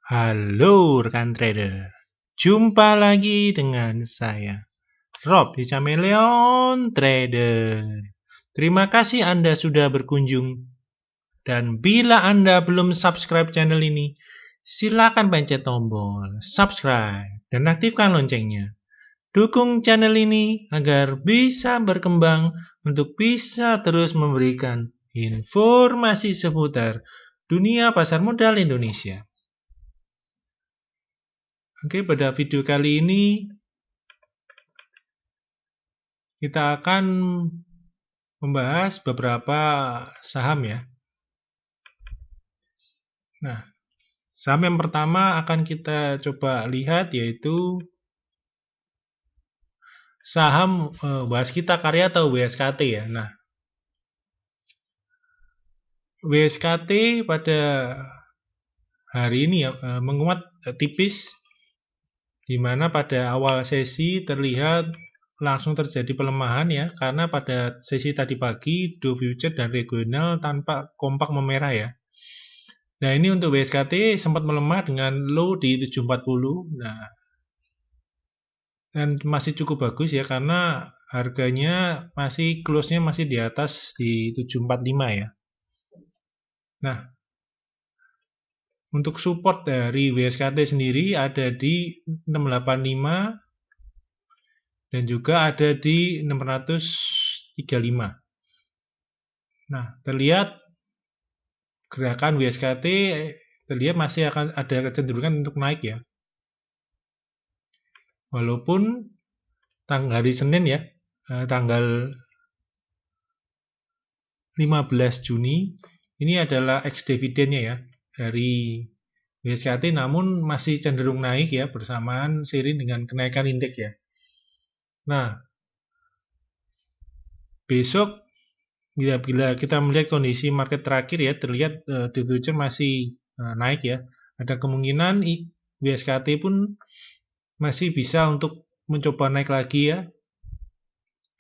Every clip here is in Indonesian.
Halo rekan trader, jumpa lagi dengan saya, Rob di Chameleon Trader. Terima kasih Anda sudah berkunjung, dan bila Anda belum subscribe channel ini, silakan pencet tombol subscribe dan aktifkan loncengnya. Dukung channel ini agar bisa berkembang untuk bisa terus memberikan informasi seputar dunia pasar modal Indonesia. Oke, pada video kali ini kita akan membahas beberapa saham ya. Nah, saham yang pertama akan kita coba lihat yaitu saham Waskita Karya atau WSKT ya. Nah, WSKT pada hari ini ya menguat tipis, di mana pada awal sesi terlihat langsung terjadi pelemahan ya, karena pada sesi tadi pagi Dow Future dan regional tanpa kompak memerah ya. Nah, ini untuk WSKT sempat melemah dengan low di 740. Nah, dan masih cukup bagus ya karena harganya masih close-nya masih di atas di 745 ya. Nah, untuk support dari WSKT sendiri ada di 685 dan juga ada di 635. Nah, terlihat gerakan WSKT terlihat masih akan ada kecenderungan untuk naik ya. Walaupun hari Senin ya, tanggal 15 Juni ini adalah ex dividennya ya dari WSKT, namun masih cenderung naik ya bersamaan seiring dengan kenaikan indeks ya. Nah, besok bila kita melihat kondisi market terakhir ya, terlihat Dow Future masih naik ya. Ada kemungkinan WSKT pun masih bisa untuk mencoba naik lagi ya,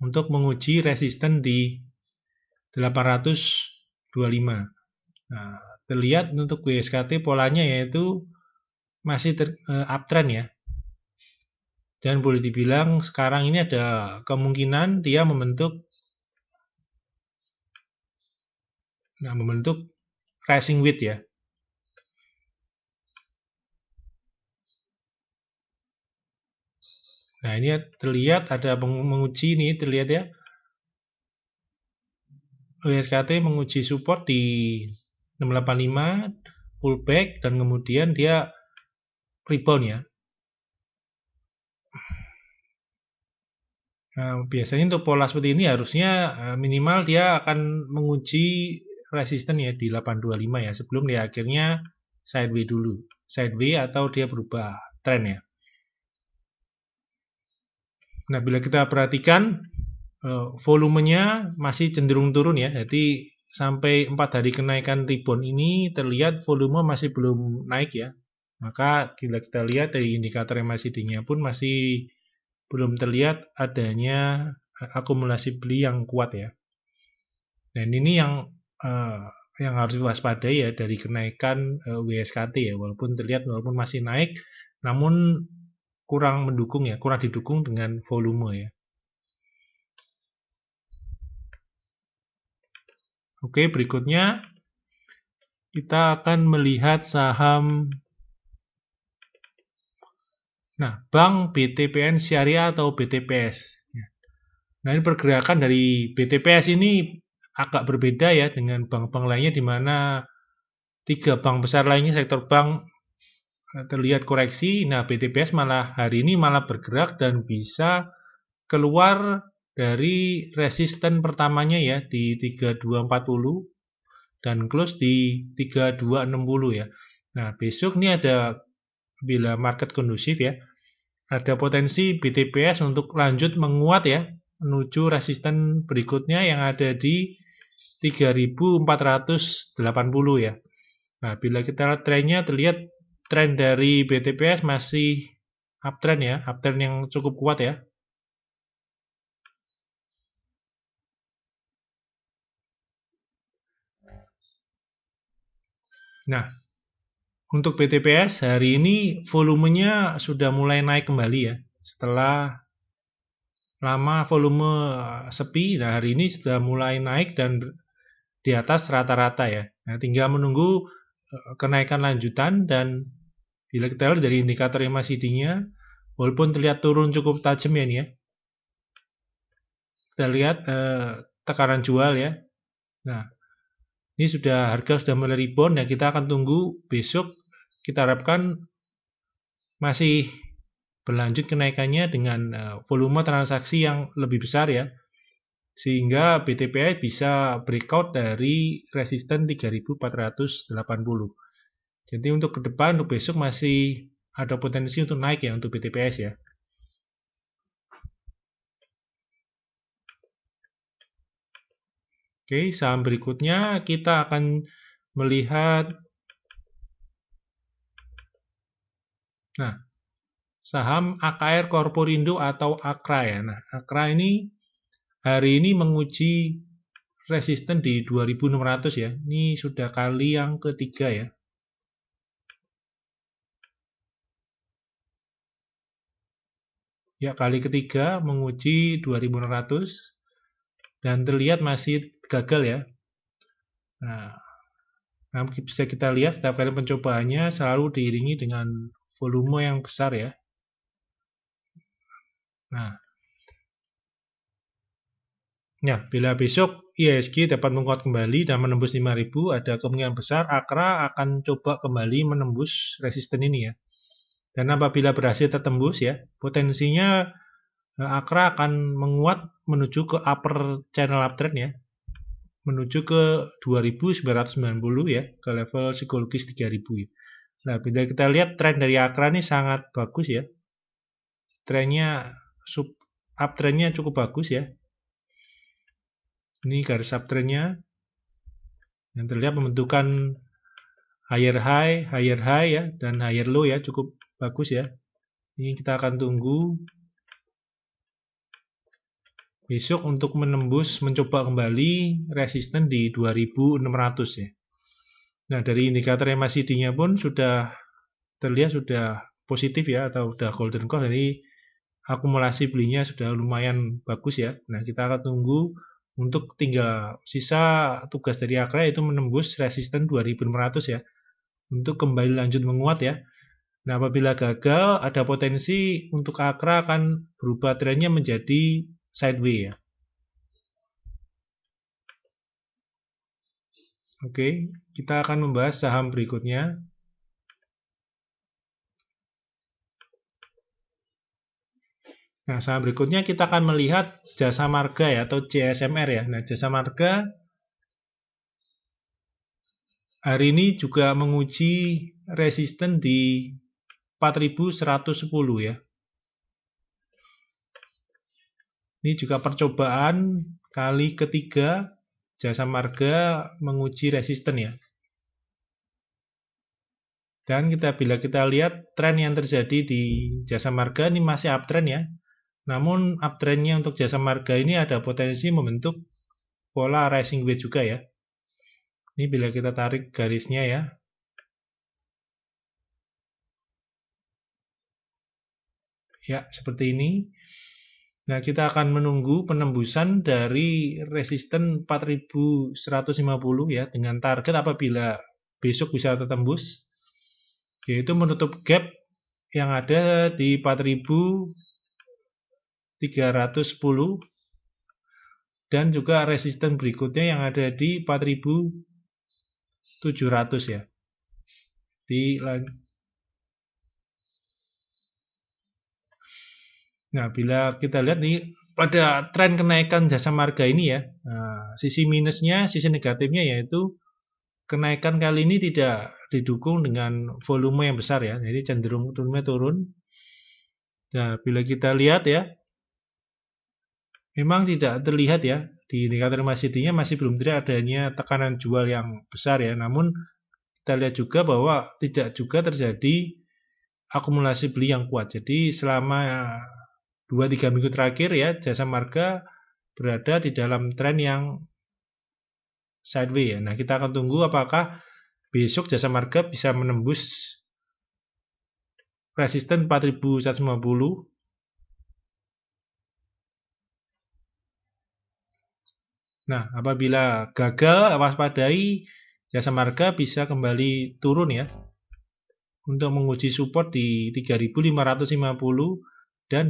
untuk menguji resisten di 825. Nah, terlihat untuk WSKT polanya yaitu masih uptrend ya. Dan boleh dibilang sekarang ini ada kemungkinan dia membentuk rising wedge ya. Nah, ini terlihat ada menguji nih, terlihat ya. WSKT menguji support di 685 pullback dan kemudian dia rebound ya. Nah, biasanya untuk pola seperti ini harusnya minimal dia akan menguji resisten ya di 825 ya sebelum dia akhirnya sideways dulu. Sideways atau dia berubah tren ya. Nah, bila kita perhatikan volumenya masih cenderung turun ya. Jadi sampai 4 hari kenaikan rebound ini terlihat volume masih belum naik ya. Maka bila kita lihat dari indikator MACD-nya pun masih belum terlihat adanya akumulasi beli yang kuat ya. Dan ini yang harus diwaspadai ya dari kenaikan WSKT ya. Walaupun masih naik, namun kurang mendukung ya, kurang didukung dengan volume ya. Oke, berikutnya kita akan melihat saham Bank BTPN Syariah atau BTPS. Nah, ini pergerakan dari BTPS ini agak berbeda ya dengan bank-bank lainnya di mana 3 bank besar lainnya sektor bank terlihat koreksi. Nah, BTPS malah hari ini malah bergerak dan bisa keluar dari resisten pertamanya ya di 3240 dan close di 3260 ya. Nah, besok ini ada, bila market kondusif ya, ada potensi BTPS untuk lanjut menguat ya menuju resisten berikutnya yang ada di 3480 ya. Nah, bila kita lihat trennya terlihat tren dari BTPS masih uptrend ya, uptrend yang cukup kuat ya. Nah, Untuk BTPS hari ini volumenya sudah mulai naik kembali ya. Setelah lama volume sepi, nah hari ini sudah mulai naik dan di atas rata-rata ya. Nah, tinggal menunggu kenaikan lanjutan, dan bila kita lihat dari indikator MACD-nya, walaupun terlihat turun cukup tajam ya ini ya. Kita lihat tekanan jual ya. Nah, ini harga sudah mulai rebound, dan kita akan tunggu besok. Kita harapkan masih berlanjut kenaikannya dengan volume transaksi yang lebih besar ya, sehingga BTPS bisa breakout dari resisten 3480. Jadi untuk ke depan, untuk besok masih ada potensi untuk naik ya untuk BTPS ya. Oke, saham berikutnya kita akan melihat saham AKR Korporindo atau AKRA ya. Nah, AKRA ini hari ini menguji resisten di 2600 ya. Ini sudah kali yang ketiga ya. Ya, kali ketiga menguji 2600 dan terlihat masih gagal ya. Nah, bisa kita lihat setiap kali pencobaannya selalu diiringi dengan volume yang besar ya. Nah, bila besok IHSG dapat menguat kembali dan menembus 5000, ada kemungkinan besar AKRA akan coba kembali menembus resisten ini ya. Dan apabila berhasil tertembus ya, potensinya AKRA akan menguat menuju ke upper channel uptrend ya, menuju ke 2990 ya, ke level psikologis 3000 ya. Nah, bila kita lihat tren dari AKRA ini sangat bagus ya. Trennya uptrendnya cukup bagus ya. Ini garis uptrendnya yang terlihat pembentukan higher high ya, dan higher low ya, cukup bagus ya. Ini kita akan tunggu besok untuk mencoba kembali resisten di 2600 ya. Nah, dari indikator MACD-nya pun sudah terlihat sudah positif ya, atau sudah golden cross, jadi akumulasi belinya sudah lumayan bagus ya. Nah, kita akan tunggu untuk tinggal sisa tugas dari AKRA yaitu menembus resisten 2600 ya, untuk kembali lanjut menguat ya. Nah, apabila gagal, ada potensi untuk AKRA akan berubah trennya menjadi sideways ya. Oke, kita akan membahas saham berikutnya. Nah, saham berikutnya kita akan melihat Jasa Marga ya, atau JSMR ya. Nah, Jasa Marga hari ini juga menguji resisten di 4110 ya. Ini juga percobaan kali ketiga Jasa Marga menguji resisten ya. Dan bila kita lihat tren yang terjadi di Jasa Marga ini masih uptrend ya. Namun uptrendnya untuk Jasa Marga ini ada potensi membentuk pola rising wedge juga ya. Ini bila kita tarik garisnya ya. Ya, seperti ini. Nah, kita akan menunggu penembusan dari resisten 4150 ya, dengan target apabila besok bisa tertembus, yaitu menutup gap yang ada di 4310, dan juga resisten berikutnya yang ada di 4700 ya. Nah, bila kita lihat nih pada tren kenaikan Jasa Marga ini ya, sisi minusnya, sisi negatifnya yaitu kenaikan kali ini tidak didukung dengan volume yang besar ya, jadi cenderung turun. Nah, bila kita lihat ya, memang tidak terlihat ya di indikator MACD-nya masih belum terlihat adanya tekanan jual yang besar ya. Namun kita lihat juga bahwa tidak juga terjadi akumulasi beli yang kuat. Jadi selama 2-3 minggu terakhir ya, Jasa Marga berada di dalam tren yang sideways ya. Nah, kita akan tunggu apakah besok jasa marga bisa menembus resisten 4150. Nah, apabila gagal waspadai, jasa marga bisa kembali turun ya untuk menguji support di 3550 dan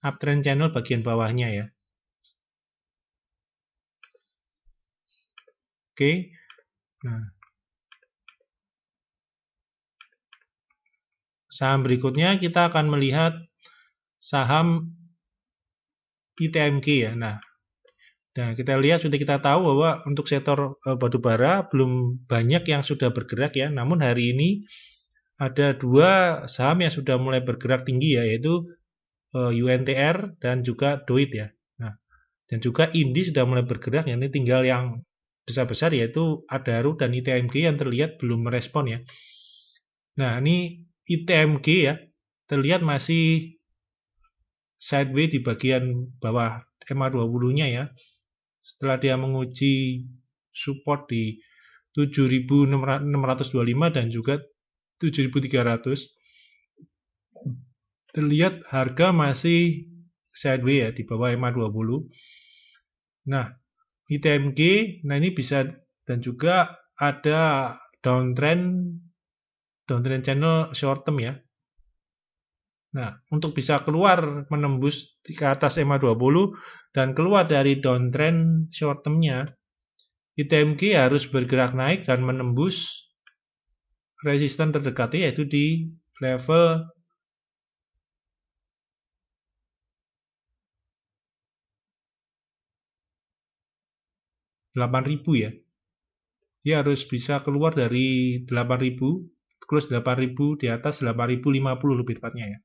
uptrend channel bagian bawahnya ya. Oke. Nah, saham berikutnya kita akan melihat saham ITMG ya. Nah, kita lihat sudah kita tahu bahwa untuk sektor batubara belum banyak yang sudah bergerak ya. Namun hari ini ada dua saham yang sudah mulai bergerak tinggi ya, yaitu UNTR dan juga DOIT ya. Nah, dan juga INDI sudah mulai bergerak ya. Ini tinggal yang besar-besar yaitu Adaro dan ITMG yang terlihat belum merespon ya. Nah, ini ITMG ya, terlihat masih sideways di bagian bawah MA20-nya ya. Setelah dia menguji support di 7.625 dan juga 7.300, terlihat harga masih sideways ya di bawah MA20. Nah, ITMG, nah ini bisa, dan juga ada downtrend channel short term ya. Nah, untuk bisa keluar menembus ke atas MA20 dan keluar dari downtrend short term-nya, ITMG harus bergerak naik dan menembus resisten terdekatnya yaitu di level 8.000 ya. Dia harus bisa keluar dari 8.000, close 8.000 di atas 8.050 lebih tepatnya ya.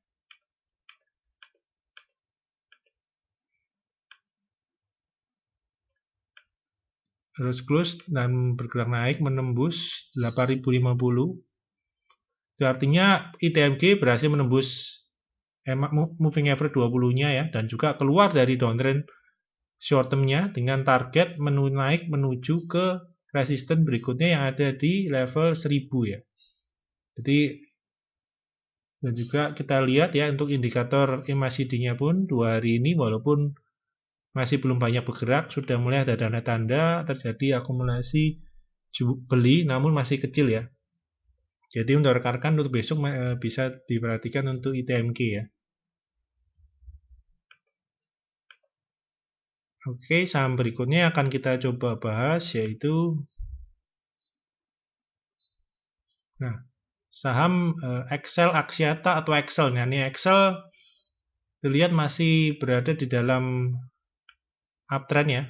Harus close dan bergerak naik menembus 8.050. Itu artinya ITMG berhasil menembus moving average 20-nya ya, dan juga keluar dari downtrend short term-nya dengan target naik menuju ke resisten berikutnya yang ada di level 1000 ya. Jadi, dan juga kita lihat ya untuk indikator MACD-nya pun 2 hari ini walaupun masih belum banyak bergerak, sudah mulai ada tanda-tanda terjadi akumulasi beli namun masih kecil ya. Jadi untuk rekan-rekan untuk besok bisa diperhatikan untuk ITMG ya. Oke, saham berikutnya akan kita coba bahas yaitu saham Excel Axiata atau Excel. Nah, ini Excel terlihat masih berada di dalam uptrend ya.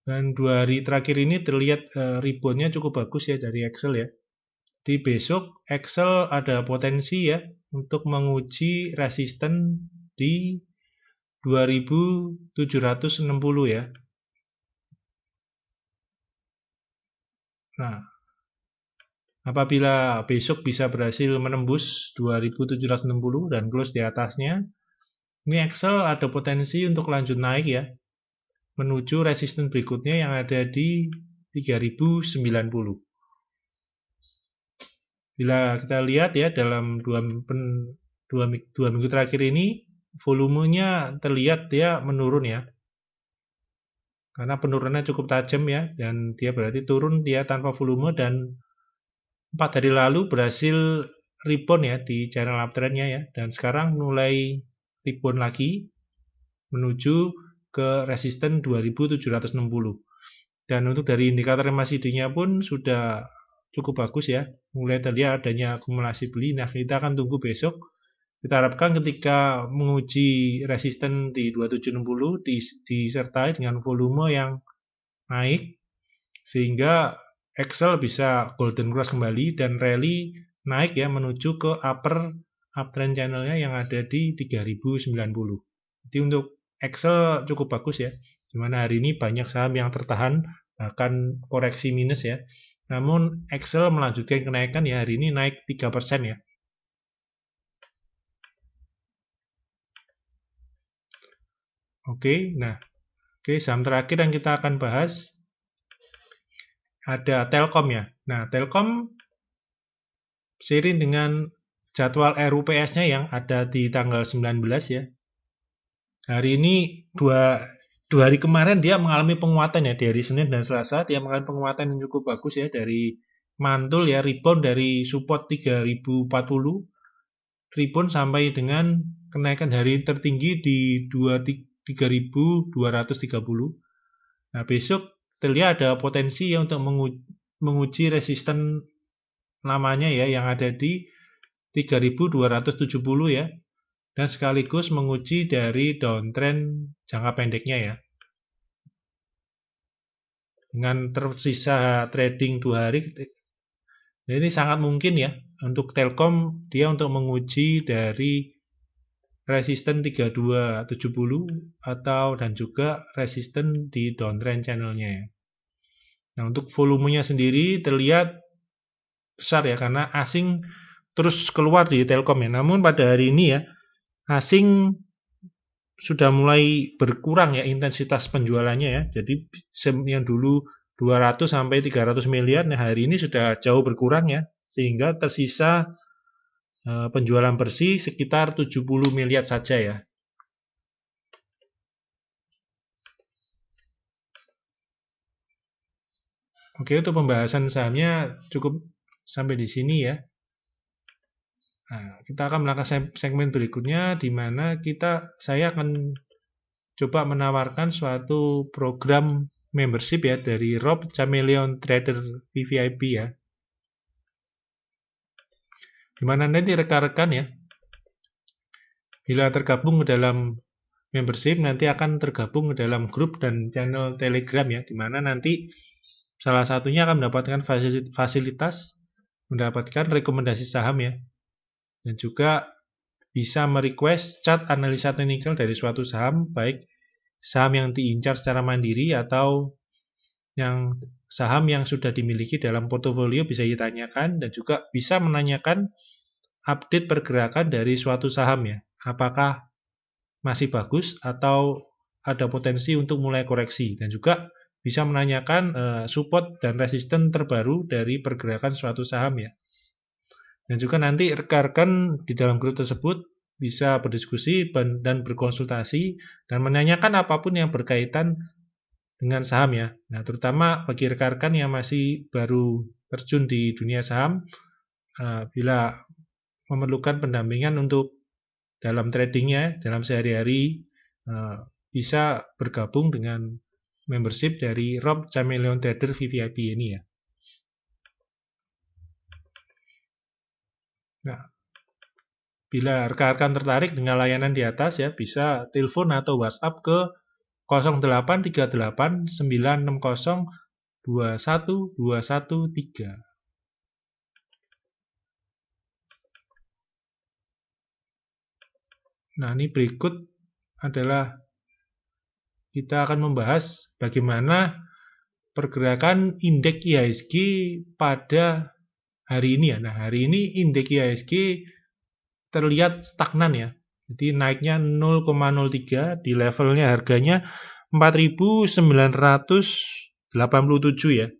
Dan 2 hari terakhir ini terlihat reboundnya cukup bagus ya dari Excel ya. Di besok Excel ada potensi ya untuk menguji resisten di 2760 ya. Nah, apabila besok bisa berhasil menembus 2760 dan close di atasnya, ini Excel ada potensi untuk lanjut naik ya, menuju resisten berikutnya yang ada di 3090. Bila kita lihat ya dalam dua minggu terakhir ini, volumenya terlihat dia menurun ya. Karena penurunannya cukup tajam ya, dan dia berarti turun dia tanpa volume, dan 4 hari lalu berhasil rebound ya di channel uptrendnya ya, dan sekarang mulai rebound lagi menuju ke resisten 2760. Dan untuk dari indikator MACD-nya pun sudah cukup bagus ya, mulai terlihat adanya akumulasi beli. Nah, kita akan tunggu besok. Kita harapkan ketika menguji resisten di 2760 disertai dengan volume yang naik sehingga Excel bisa golden cross kembali dan rally naik ya menuju ke upper uptrend channelnya yang ada di 3090. Jadi untuk Excel cukup bagus ya, dimana hari ini banyak saham yang tertahan bahkan koreksi minus ya. Namun Excel melanjutkan kenaikan ya, hari ini naik 3% ya. Oke, nah, saham terakhir yang kita akan bahas ada Telkom ya. Nah, Telkom seiring dengan jadwal RUPS-nya yang ada di tanggal 19 ya. Hari ini dua hari kemarin dia mengalami penguatan ya, dari Senin dan Selasa dia mengalami penguatan yang cukup bagus ya, dari mantul ya, rebound dari support 3040, rebound sampai dengan kenaikan hari tertinggi di 3230. Nah, besok terlihat ada potensi ya untuk menguji resisten namanya ya yang ada di 3270 ya, dan sekaligus menguji dari downtrend jangka pendeknya ya. Dengan tersisa trading 2 hari, ini sangat mungkin ya untuk Telkom dia untuk menguji dari resisten 3270 atau dan juga resisten di downtrend channelnya ya. Nah, untuk volumenya sendiri terlihat besar ya karena asing terus keluar di Telkom ya. Namun pada hari ini ya asing sudah mulai berkurang ya intensitas penjualannya ya. Jadi yang dulu 200 sampai 300 miliar, nah hari ini sudah jauh berkurang ya. Sehingga tersisa penjualan bersih sekitar 70 miliar saja ya. Oke, untuk pembahasan sahamnya cukup sampai di sini ya. Nah, kita akan melakukan segmen berikutnya di mana saya akan coba menawarkan suatu program membership ya dari Rob Chameleon Trader VVIP ya. Dimana nanti rekan-rekan ya, bila tergabung ke dalam membership nanti akan tergabung ke dalam grup dan channel Telegram ya, dimana nanti salah satunya akan mendapatkan fasilitas mendapatkan rekomendasi saham ya, dan juga bisa merequest chart analisa teknikal dari suatu saham, baik saham yang diincar secara mandiri atau yang saham yang sudah dimiliki dalam portofolio bisa ditanyakan, dan juga bisa menanyakan update pergerakan dari suatu saham ya. Apakah masih bagus atau ada potensi untuk mulai koreksi, dan juga bisa menanyakan support dan resisten terbaru dari pergerakan suatu saham ya. Dan juga nanti rekan-rekan di dalam grup tersebut bisa berdiskusi dan berkonsultasi dan menanyakan apapun yang berkaitan dengan saham ya. Nah, terutama bagi rekan-rekan yang masih baru terjun di dunia saham, bila memerlukan pendampingan untuk dalam tradingnya, dalam sehari-hari, bisa bergabung dengan membership dari Rob Chameleon Trader VVIP ini ya. Nah, bila rekan-rekan tertarik dengan layanan di atas ya, bisa telepon atau WhatsApp ke 0838 960 21213. Nah, ini berikut adalah kita akan membahas bagaimana pergerakan indeks IHSG pada hari ini ya. Nah, hari ini indeks IHSG terlihat stagnan ya. Jadi naiknya 0,03 di levelnya harganya 4.987 ya.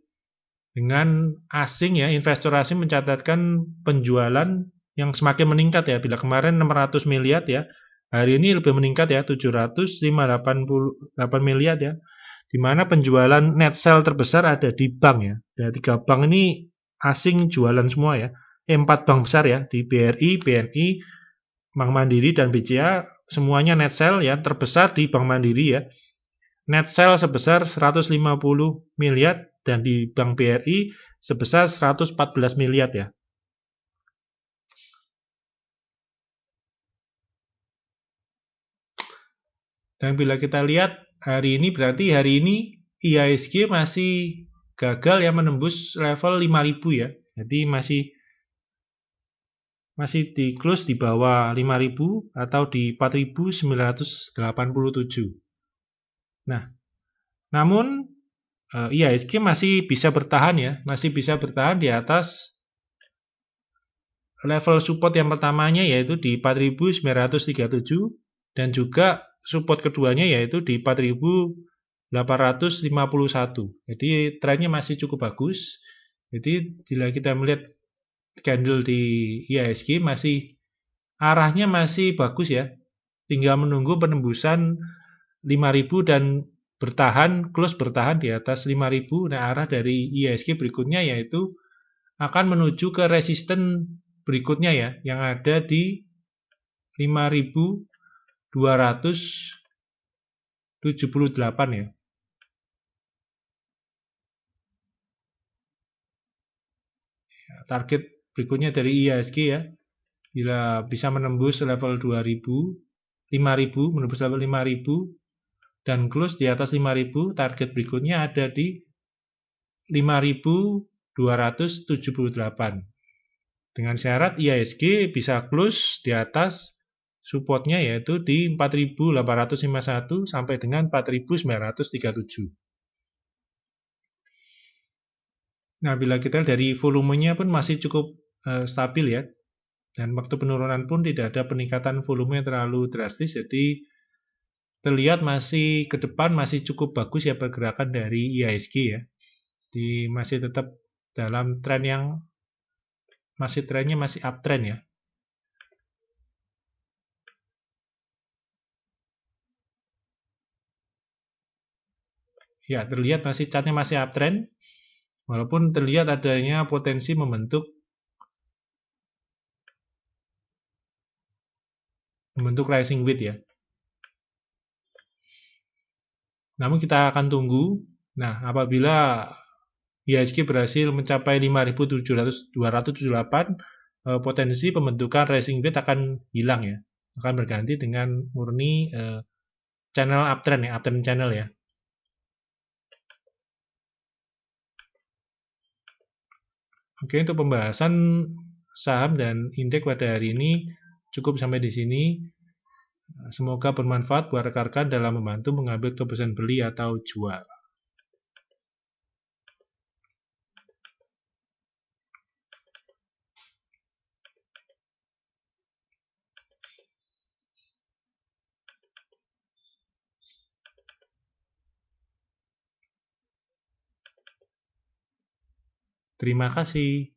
Dengan asing ya, investor asing mencatatkan penjualan yang semakin meningkat ya. Bila kemarin 600 miliar ya, hari ini lebih meningkat ya, 788 miliar ya. Di mana penjualan net sell terbesar ada di bank ya. Dari 3 bank ini asing jualan semua ya. 4 bank besar ya, di BRI, BNI, Bank Mandiri dan BCA, semuanya net sell ya, terbesar di Bank Mandiri ya. Net sell sebesar 150 miliar dan di Bank BRI sebesar 114 miliar ya. Dan bila kita lihat hari ini, berarti hari ini IHSG masih gagal ya menembus level 5.000 ya. Jadi masih di close di bawah 5.000 atau di 4.987. Nah, namun IHSG masih bisa bertahan ya, masih bisa bertahan di atas level support yang pertamanya yaitu di 4.937 dan juga support keduanya yaitu di 4.851. Jadi trennya masih cukup bagus. Jadi jika kita melihat candle di IHSG masih arahnya masih bagus ya. Tinggal menunggu penembusan 5.000 dan close bertahan di atas 5.000. Nah, arah dari IHSG berikutnya yaitu akan menuju ke resisten berikutnya ya, yang ada di 5.278 ya. Target berikutnya dari IHSG ya, bila bisa menembus level 2.000, 5.000, menembus level 5.000 dan close di atas 5.000, target berikutnya ada di 5.278. Dengan syarat IHSG bisa close di atas supportnya yaitu di 4.851 sampai dengan 4.937. Nah, bila kita dari volumenya pun masih cukup stabil ya. Dan waktu penurunan pun tidak ada peningkatan volume yang terlalu drastis, jadi terlihat masih ke depan masih cukup bagus ya pergerakan dari IHSG ya. Jadi masih tetap dalam tren yang trennya masih uptrend ya. Ya, terlihat masih chartnya masih uptrend, walaupun terlihat adanya potensi membentuk rising wedge ya. Namun kita akan tunggu. Nah, apabila IHSG berhasil mencapai 5.278, potensi pembentukan rising wedge akan hilang ya. Akan berganti dengan murni channel uptrend ya, uptrend channel ya. Oke, untuk pembahasan saham dan indeks pada hari ini cukup sampai di sini. Semoga bermanfaat buat rekan-rekan dalam membantu mengambil keputusan beli atau jual. Terima kasih.